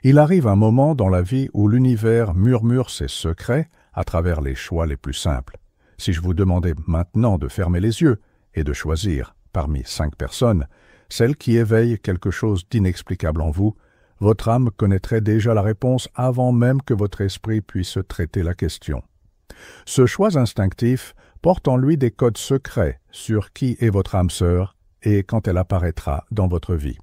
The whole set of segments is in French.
Il arrive un moment dans la vie où l'univers murmure ses secrets à travers les choix les plus simples. Si je vous demandais maintenant de fermer les yeux et de choisir, parmi 5 personnes, celle qui éveille quelque chose d'inexplicable en vous, votre âme connaîtrait déjà la réponse avant même que votre esprit puisse traiter la question. Ce choix instinctif porte en lui des codes secrets sur qui est votre âme sœur et quand elle apparaîtra dans votre vie.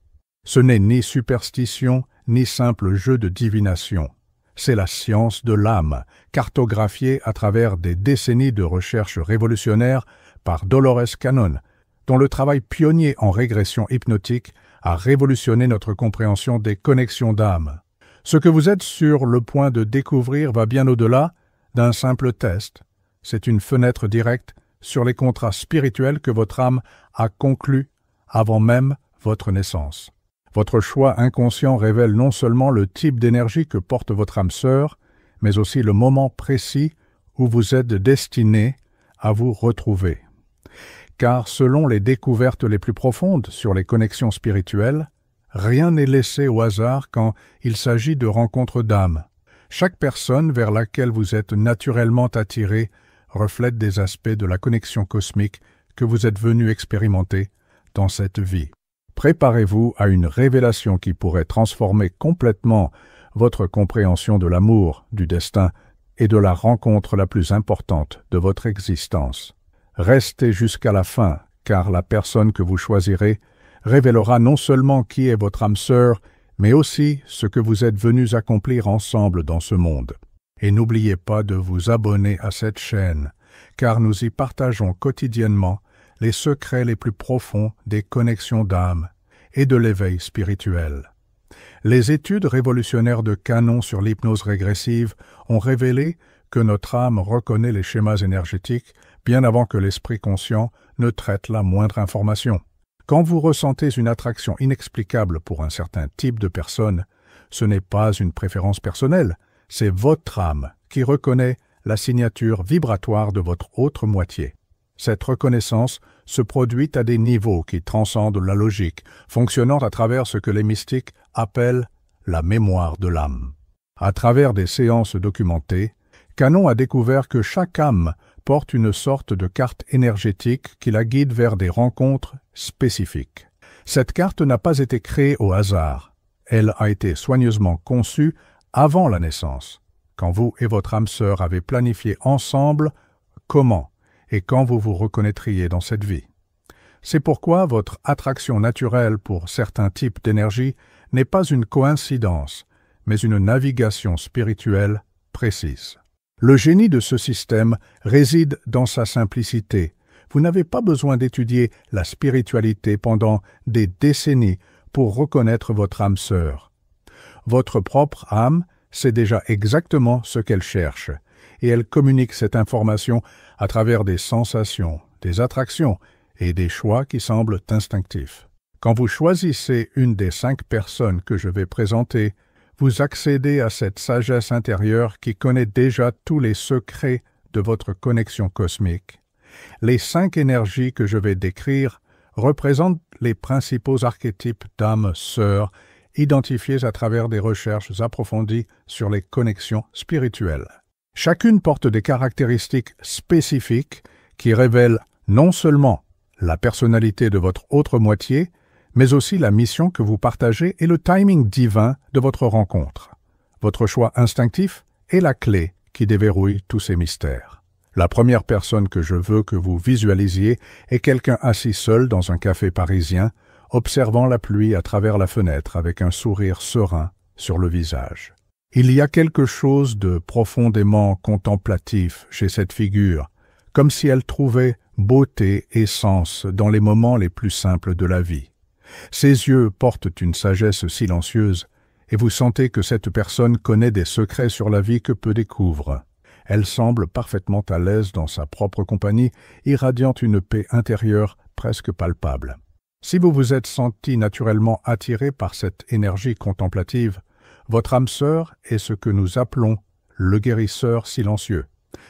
Ce n'est ni superstition, ni simple jeu de divination. C'est la science de l'âme, cartographiée à travers des décennies de recherches révolutionnaires par Dolores Cannon, dont le travail pionnier en régression hypnotique a révolutionné notre compréhension des connexions d'âme. Ce que vous êtes sur le point de découvrir va bien au-delà d'un simple test. C'est une fenêtre directe sur les contrats spirituels que votre âme a conclus avant même votre naissance. Votre choix inconscient révèle non seulement le type d'énergie que porte votre âme sœur, mais aussi le moment précis où vous êtes destiné à vous retrouver. Car selon les découvertes les plus profondes sur les connexions spirituelles, rien n'est laissé au hasard quand il s'agit de rencontres d'âmes. Chaque personne vers laquelle vous êtes naturellement attiré reflète des aspects de la connexion cosmique que vous êtes venu expérimenter dans cette vie. Préparez-vous à une révélation qui pourrait transformer complètement votre compréhension de l'amour, du destin et de la rencontre la plus importante de votre existence. Restez jusqu'à la fin, car la personne que vous choisirez révélera non seulement qui est votre âme sœur, mais aussi ce que vous êtes venus accomplir ensemble dans ce monde. Et n'oubliez pas de vous abonner à cette chaîne, car nous y partageons quotidiennement les secrets les plus profonds des connexions d'âme et de l'éveil spirituel. Les études révolutionnaires de Cannon sur l'hypnose régressive ont révélé que notre âme reconnaît les schémas énergétiques bien avant que l'esprit conscient ne traite la moindre information. Quand vous ressentez une attraction inexplicable pour un certain type de personne, ce n'est pas une préférence personnelle, c'est votre âme qui reconnaît la signature vibratoire de votre autre moitié. Cette reconnaissance se produit à des niveaux qui transcendent la logique, fonctionnant à travers ce que les mystiques appellent la mémoire de l'âme. À travers des séances documentées, Cannon a découvert que chaque âme porte une sorte de carte énergétique qui la guide vers des rencontres spécifiques. Cette carte n'a pas été créée au hasard. Elle a été soigneusement conçue avant la naissance, quand vous et votre âme sœur avez planifié ensemble comment et quand vous vous reconnaîtriez dans cette vie. C'est pourquoi votre attraction naturelle pour certains types d'énergie n'est pas une coïncidence, mais une navigation spirituelle précise. Le génie de ce système réside dans sa simplicité. Vous n'avez pas besoin d'étudier la spiritualité pendant des décennies pour reconnaître votre âme sœur. Votre propre âme sait déjà exactement ce qu'elle cherche, et elle communique cette information à travers des sensations, des attractions et des choix qui semblent instinctifs. Quand vous choisissez une des 5 personnes que je vais présenter, vous accédez à cette sagesse intérieure qui connaît déjà tous les secrets de votre connexion cosmique. Les 5 énergies que je vais décrire représentent les principaux archétypes d'âmes sœurs identifiés à travers des recherches approfondies sur les connexions spirituelles. Chacune porte des caractéristiques spécifiques qui révèlent non seulement la personnalité de votre autre moitié, mais aussi la mission que vous partagez et le timing divin de votre rencontre. Votre choix instinctif est la clé qui déverrouille tous ces mystères. La première personne que je veux que vous visualisiez est quelqu'un assis seul dans un café parisien, observant la pluie à travers la fenêtre avec un sourire serein sur le visage. Il y a quelque chose de profondément contemplatif chez cette figure, comme si elle trouvait beauté et sens dans les moments les plus simples de la vie. Ses yeux portent une sagesse silencieuse, et vous sentez que cette personne connaît des secrets sur la vie que peu découvrent. Elle semble parfaitement à l'aise dans sa propre compagnie, irradiant une paix intérieure presque palpable. Si vous vous êtes senti naturellement attiré par cette énergie contemplative, votre âme sœur est ce que nous appelons le guérisseur silencieux.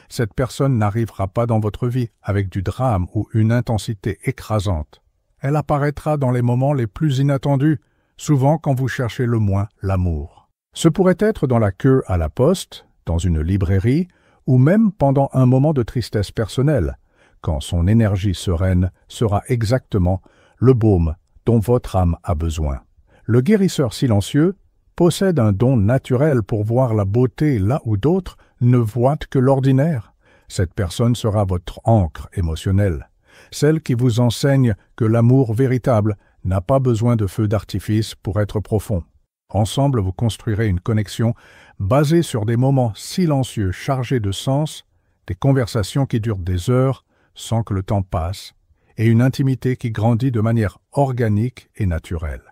Cette personne n'arrivera pas dans votre vie avec du drame ou une intensité écrasante. Elle apparaîtra dans les moments les plus inattendus, souvent quand vous cherchez le moins l'amour. Ce pourrait être dans la queue à la poste, dans une librairie, ou même pendant un moment de tristesse personnelle, quand son énergie sereine sera exactement le baume dont votre âme a besoin. Le guérisseur silencieux possède un don naturel pour voir la beauté là où d'autres ne voient que l'ordinaire. Cette personne sera votre ancre émotionnelle, celle qui vous enseigne que l'amour véritable n'a pas besoin de feu d'artifice pour être profond. Ensemble, vous construirez une connexion basée sur des moments silencieux chargés de sens, des conversations qui durent des heures sans que le temps passe, et une intimité qui grandit de manière organique et naturelle.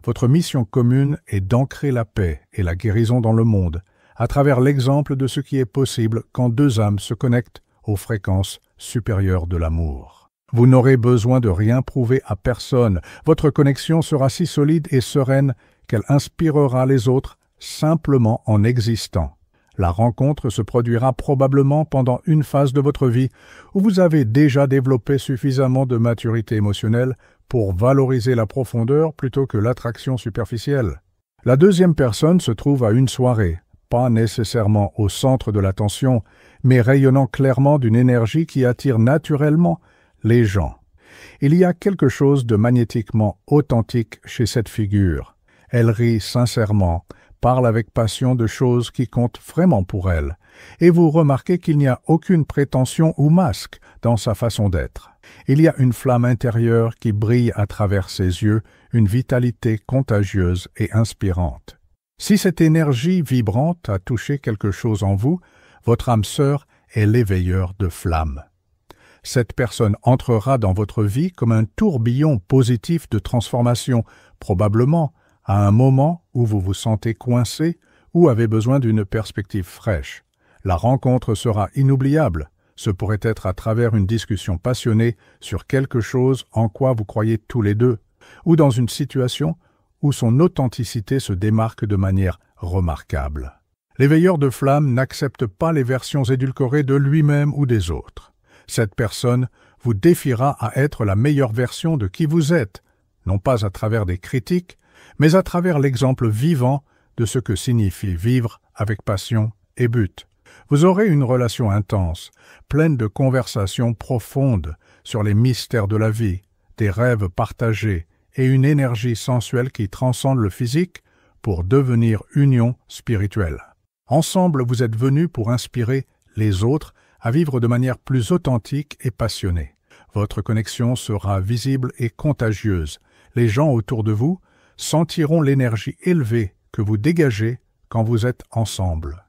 Votre mission commune est d'ancrer la paix et la guérison dans le monde, à travers l'exemple de ce qui est possible quand deux âmes se connectent aux fréquences supérieures de l'amour. Vous n'aurez besoin de rien prouver à personne. Votre connexion sera si solide et sereine qu'elle inspirera les autres simplement en existant. La rencontre se produira probablement pendant une phase de votre vie où vous avez déjà développé suffisamment de maturité émotionnelle pour valoriser la profondeur plutôt que l'attraction superficielle. La deuxième personne se trouve à une soirée, pas nécessairement au centre de l'attention, mais rayonnant clairement d'une énergie qui attire naturellement les gens. Il y a quelque chose de magnétiquement authentique chez cette figure. Elle rit sincèrement, parle avec passion de choses qui comptent vraiment pour elle, et vous remarquez qu'il n'y a aucune prétention ou masque dans sa façon d'être. Il y a une flamme intérieure qui brille à travers ses yeux, une vitalité contagieuse et inspirante. Si cette énergie vibrante a touché quelque chose en vous, votre âme sœur est l'éveilleur de flammes. Cette personne entrera dans votre vie comme un tourbillon positif de transformation, probablement à un moment où vous vous sentez coincé ou avez besoin d'une perspective fraîche. La rencontre sera inoubliable. Ce pourrait être à travers une discussion passionnée sur quelque chose en quoi vous croyez tous les deux, ou dans une situation où son authenticité se démarque de manière remarquable. L'éveilleur de flamme n'accepte pas les versions édulcorées de lui-même ou des autres. Cette personne vous défiera à être la meilleure version de qui vous êtes, non pas à travers des critiques, mais à travers l'exemple vivant de ce que signifie vivre avec passion et but. Vous aurez une relation intense, pleine de conversations profondes sur les mystères de la vie, des rêves partagés et une énergie sensuelle qui transcende le physique pour devenir union spirituelle. Ensemble, vous êtes venus pour inspirer les autres à vivre de manière plus authentique et passionnée. Votre connexion sera visible et contagieuse. Les gens autour de vous sentiront l'énergie élevée que vous dégagez quand vous êtes ensemble.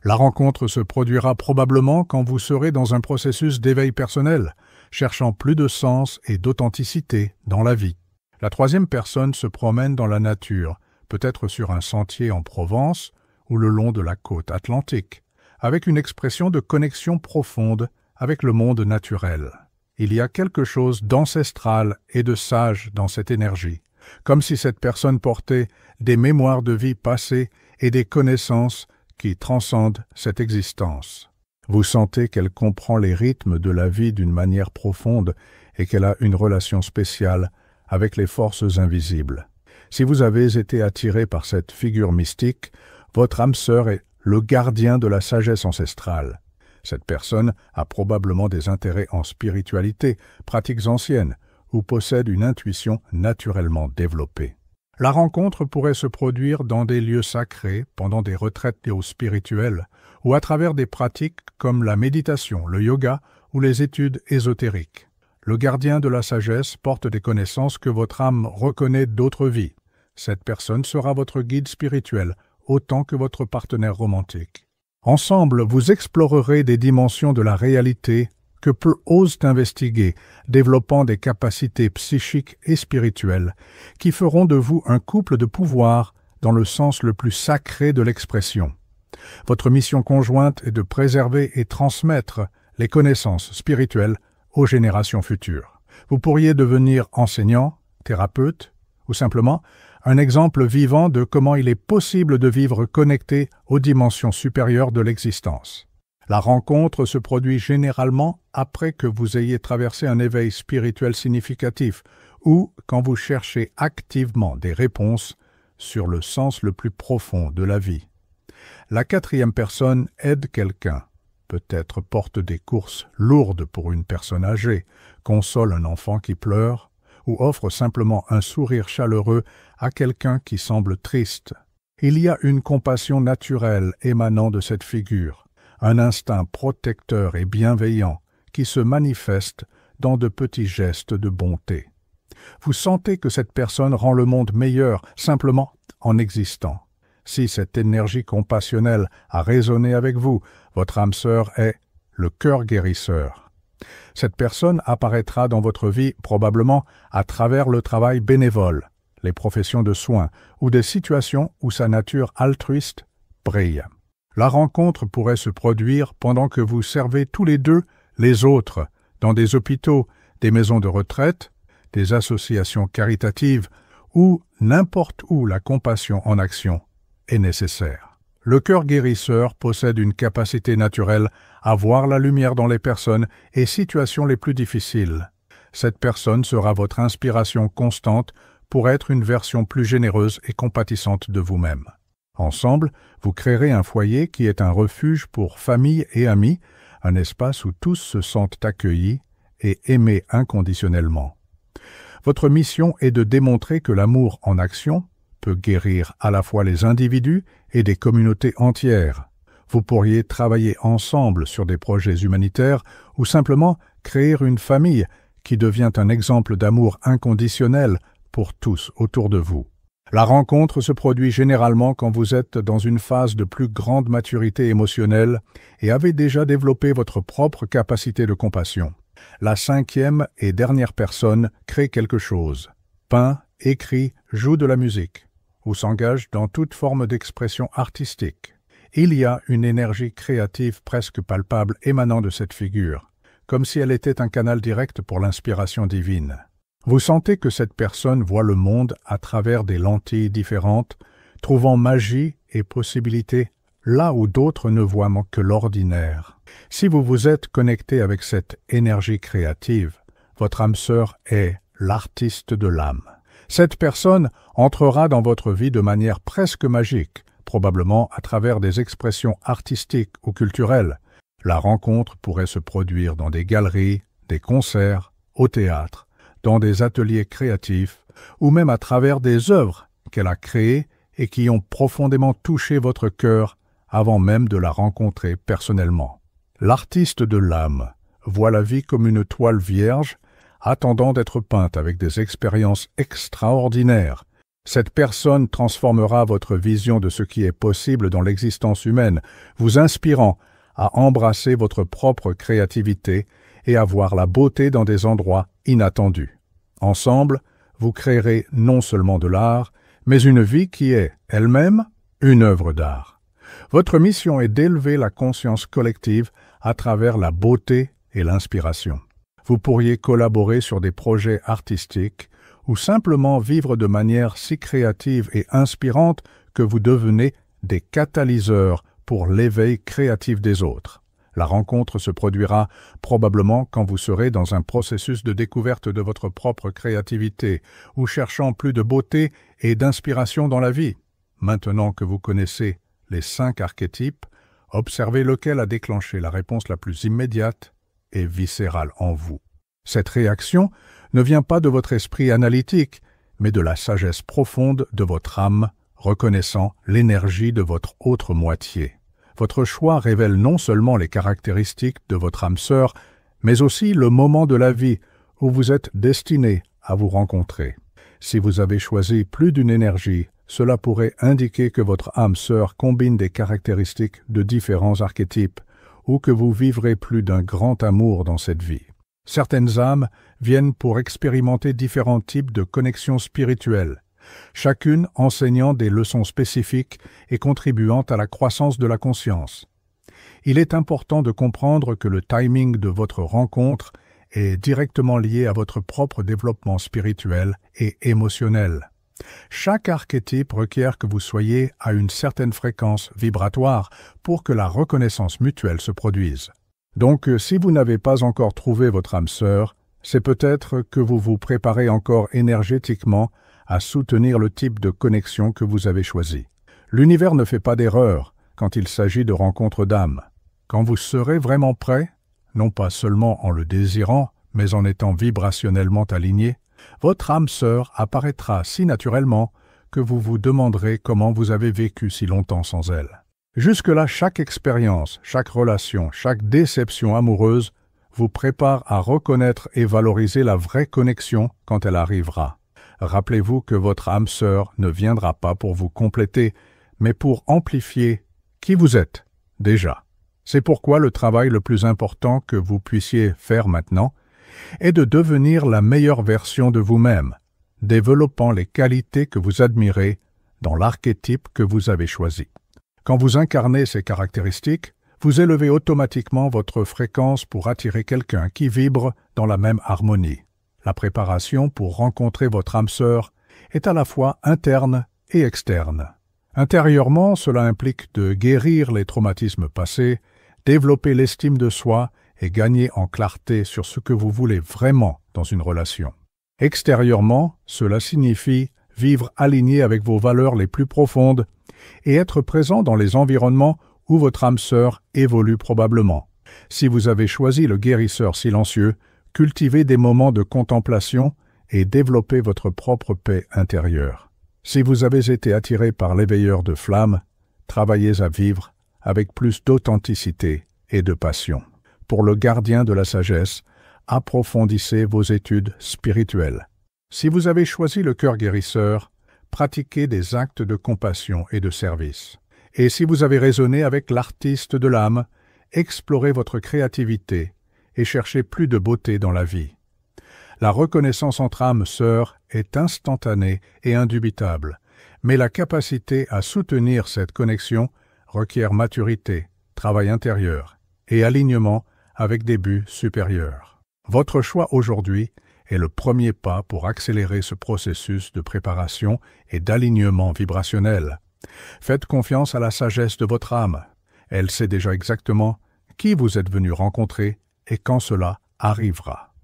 La rencontre se produira probablement quand vous serez dans un processus d'éveil personnel, cherchant plus de sens et d'authenticité dans la vie. La troisième personne se promène dans la nature, peut-être sur un sentier en Provence ou le long de la côte atlantique, avec une expression de connexion profonde avec le monde naturel. Il y a quelque chose d'ancestral et de sage dans cette énergie, comme si cette personne portait des mémoires de vie passées et des connaissances qui transcendent cette existence. Vous sentez qu'elle comprend les rythmes de la vie d'une manière profonde et qu'elle a une relation spéciale avec les forces invisibles. Si vous avez été attiré par cette figure mystique, votre âme sœur est le gardien de la sagesse ancestrale. Cette personne a probablement des intérêts en spiritualité, pratiques anciennes, ou possède une intuition naturellement développée. La rencontre pourrait se produire dans des lieux sacrés, pendant des retraites spirituelles, ou à travers des pratiques comme la méditation, le yoga ou les études ésotériques. Le gardien de la sagesse porte des connaissances que votre âme reconnaît d'autres vies. Cette personne sera votre guide spirituel, autant que votre partenaire romantique. Ensemble, vous explorerez des dimensions de la réalité que peu osent investiguer, développant des capacités psychiques et spirituelles qui feront de vous un couple de pouvoir dans le sens le plus sacré de l'expression. Votre mission conjointe est de préserver et transmettre les connaissances spirituelles aux générations futures. Vous pourriez devenir enseignant, thérapeute ou simplement un exemple vivant de comment il est possible de vivre connecté aux dimensions supérieures de l'existence. La rencontre se produit généralement après que vous ayez traversé un éveil spirituel significatif ou quand vous cherchez activement des réponses sur le sens le plus profond de la vie. La quatrième personne aide quelqu'un, peut-être porte des courses lourdes pour une personne âgée, console un enfant qui pleure, ou offre simplement un sourire chaleureux à quelqu'un qui semble triste. Il y a une compassion naturelle émanant de cette figure, un instinct protecteur et bienveillant qui se manifeste dans de petits gestes de bonté. Vous sentez que cette personne rend le monde meilleur simplement en existant. Si cette énergie compassionnelle a résonné avec vous, votre âme sœur est le cœur guérisseur. Cette personne apparaîtra dans votre vie probablement à travers le travail bénévole, les professions de soins ou des situations où sa nature altruiste brille. La rencontre pourrait se produire pendant que vous servez tous les deux les autres, dans des hôpitaux, des maisons de retraite, des associations caritatives ou n'importe où la compassion en action est nécessaire. Le cœur guérisseur possède une capacité naturelle à voir la lumière dans les personnes et situations les plus difficiles. Cette personne sera votre inspiration constante pour être une version plus généreuse et compatissante de vous-même. Ensemble, vous créerez un foyer qui est un refuge pour famille et amis, un espace où tous se sentent accueillis et aimés inconditionnellement. Votre mission est de démontrer que l'amour en action peut guérir à la fois les individus et des communautés entières. Vous pourriez travailler ensemble sur des projets humanitaires ou simplement créer une famille qui devient un exemple d'amour inconditionnel pour tous autour de vous. La rencontre se produit généralement quand vous êtes dans une phase de plus grande maturité émotionnelle et avez déjà développé votre propre capacité de compassion. La cinquième et dernière personne crée quelque chose, peint, écrit, joue de la musique ou s'engage dans toute forme d'expression artistique. Il y a une énergie créative presque palpable émanant de cette figure, comme si elle était un canal direct pour l'inspiration divine. Vous sentez que cette personne voit le monde à travers des lentilles différentes, trouvant magie et possibilités là où d'autres ne voient que l'ordinaire. Si vous vous êtes connecté avec cette énergie créative, votre âme sœur est l'artiste de l'âme. Cette personne entrera dans votre vie de manière presque magique, probablement à travers des expressions artistiques ou culturelles. La rencontre pourrait se produire dans des galeries, des concerts, au théâtre, dans des ateliers créatifs, ou même à travers des œuvres qu'elle a créées et qui ont profondément touché votre cœur avant même de la rencontrer personnellement. L'artiste de l'âme voit la vie comme une toile vierge, attendant d'être peinte avec des expériences extraordinaires. Cette personne transformera votre vision de ce qui est possible dans l'existence humaine, vous inspirant à embrasser votre propre créativité et à voir la beauté dans des endroits inattendus. Ensemble, vous créerez non seulement de l'art, mais une vie qui est, elle-même, une œuvre d'art. Votre mission est d'élever la conscience collective à travers la beauté et l'inspiration. Vous pourriez collaborer sur des projets artistiques ou simplement vivre de manière si créative et inspirante que vous devenez des catalyseurs pour l'éveil créatif des autres. La rencontre se produira probablement quand vous serez dans un processus de découverte de votre propre créativité ou cherchant plus de beauté et d'inspiration dans la vie. Maintenant que vous connaissez les 5 archétypes, observez lequel a déclenché la réponse la plus immédiate et viscérale en vous. Cette réaction ne vient pas de votre esprit analytique, mais de la sagesse profonde de votre âme, reconnaissant l'énergie de votre autre moitié. Votre choix révèle non seulement les caractéristiques de votre âme sœur, mais aussi le moment de la vie où vous êtes destiné à vous rencontrer. Si vous avez choisi plus d'une énergie, cela pourrait indiquer que votre âme sœur combine des caractéristiques de différents archétypes ou que vous vivrez plus d'un grand amour dans cette vie. Certaines âmes viennent pour expérimenter différents types de connexions spirituelles, chacune enseignant des leçons spécifiques et contribuant à la croissance de la conscience. Il est important de comprendre que le timing de votre rencontre est directement lié à votre propre développement spirituel et émotionnel. Chaque archétype requiert que vous soyez à une certaine fréquence vibratoire pour que la reconnaissance mutuelle se produise. Donc, si vous n'avez pas encore trouvé votre âme sœur, c'est peut-être que vous vous préparez encore énergétiquement à soutenir le type de connexion que vous avez choisi. L'univers ne fait pas d'erreur quand il s'agit de rencontres d'âme. Quand vous serez vraiment prêt, non pas seulement en le désirant, mais en étant vibrationnellement aligné, votre âme sœur apparaîtra si naturellement que vous vous demanderez comment vous avez vécu si longtemps sans elle. Jusque-là, chaque expérience, chaque relation, chaque déception amoureuse vous prépare à reconnaître et valoriser la vraie connexion quand elle arrivera. Rappelez-vous que votre âme sœur ne viendra pas pour vous compléter, mais pour amplifier qui vous êtes, déjà. C'est pourquoi le travail le plus important que vous puissiez faire maintenant est de devenir la meilleure version de vous-même, développant les qualités que vous admirez dans l'archétype que vous avez choisi. Quand vous incarnez ces caractéristiques, vous élevez automatiquement votre fréquence pour attirer quelqu'un qui vibre dans la même harmonie. La préparation pour rencontrer votre âme sœur est à la fois interne et externe. Intérieurement, cela implique de guérir les traumatismes passés, développer l'estime de soi et gagner en clarté sur ce que vous voulez vraiment dans une relation. Extérieurement, cela signifie vivre aligné avec vos valeurs les plus profondes et être présent dans les environnements où votre âme sœur évolue probablement. Si vous avez choisi le guérisseur silencieux, cultivez des moments de contemplation et développez votre propre paix intérieure. Si vous avez été attiré par l'éveilleur de flammes, travaillez à vivre avec plus d'authenticité et de passion. Pour le gardien de la sagesse, approfondissez vos études spirituelles. Si vous avez choisi le cœur guérisseur, pratiquez des actes de compassion et de service. Et si vous avez raisonné avec l'artiste de l'âme, explorez votre créativité et cherchez plus de beauté dans la vie. La reconnaissance entre âmes sœurs est instantanée et indubitable, mais la capacité à soutenir cette connexion requiert maturité, travail intérieur et alignement avec des buts supérieurs. Votre choix aujourd'hui est le premier pas pour accélérer ce processus de préparation et d'alignement vibrationnel. Faites confiance à la sagesse de votre âme. Elle sait déjà exactement qui vous êtes venu rencontrer et quand cela arrivera.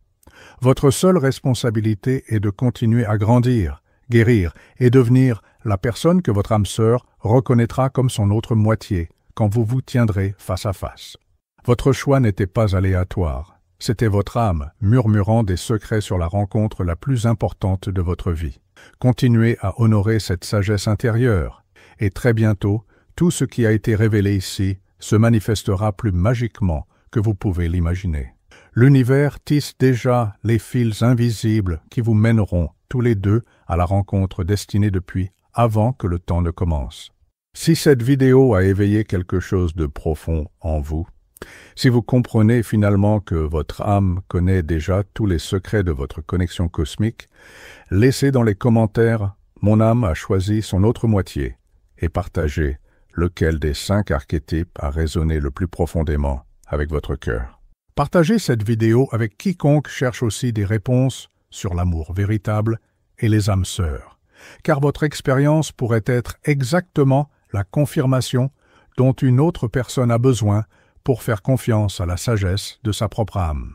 Votre seule responsabilité est de continuer à grandir, guérir et devenir la personne que votre âme sœur reconnaîtra comme son autre moitié quand vous vous tiendrez face à face. Votre choix n'était pas aléatoire. C'était votre âme murmurant des secrets sur la rencontre la plus importante de votre vie. Continuez à honorer cette sagesse intérieure, et très bientôt, tout ce qui a été révélé ici se manifestera plus magiquement que vous pouvez l'imaginer. L'univers tisse déjà les fils invisibles qui vous mèneront tous les deux à la rencontre destinée depuis avant que le temps ne commence. Si cette vidéo a éveillé quelque chose de profond en vous, si vous comprenez finalement que votre âme connaît déjà tous les secrets de votre connexion cosmique, laissez dans les commentaires « Mon âme a choisi son autre moitié » et partagez lequel des 5 archétypes a résonné le plus profondément avec votre cœur. Partagez cette vidéo avec quiconque cherche aussi des réponses sur l'amour véritable et les âmes sœurs, car votre expérience pourrait être exactement la confirmation dont une autre personne a besoin pour faire confiance à la sagesse de sa propre âme.